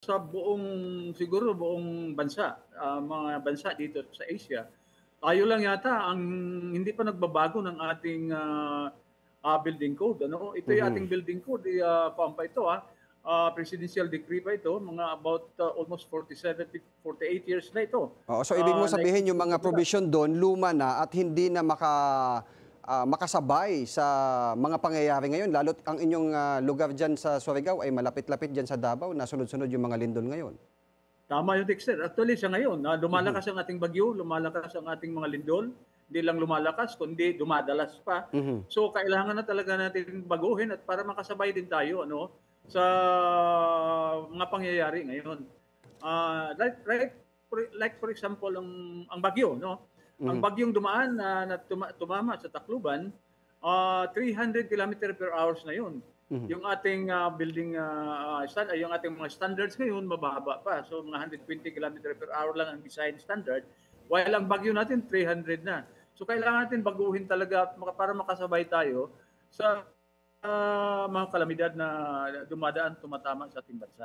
Sa buong siguro buong bansa, mga bansa dito sa Asia, tayo lang yata ang hindi pa nagbabago ng ating, building code ano. Ito yung ating Mhm. building code, kuwan pa ito, presidential decree pa ito, mga about, almost 47 to 48 years na ito. Oo, so ibig mo sabihin yung 1960 mga pa pala. provision do'n luma na at hindi na makasabay sa mga pangyayari ngayon lalo't ang inyong, lugar diyan sa Surigao ay malapit-lapit diyan sa Davao na sunod-sunod yung mga lindol ngayon. Tama yung Dexter. Actually sa ngayon, Mhm, lumalakas ang ating bagyo, lumalakas ang ating mga lindol. Hindi lang lumalakas kundi dumadalas pa. mhm. So kailangan na talaga natin baguhin at para makasabay din tayo ano sa mga pangyayari ngayon. Like for example ang bagyo no. Ang Mhm, bagyong dumaan na tumama sa Tacloban, 300 kilometer per hours na 'yun. mhm. Yung ating building yung ating mga standards ngayon mababa pa. So mga 120 kilometer per hour lang ang design standard while ang bagyo natin 300 na. So kailangan natin baguhin talaga para makasabay tayo sa mga kalamidad na dumadaan tumatama sa ating bansa.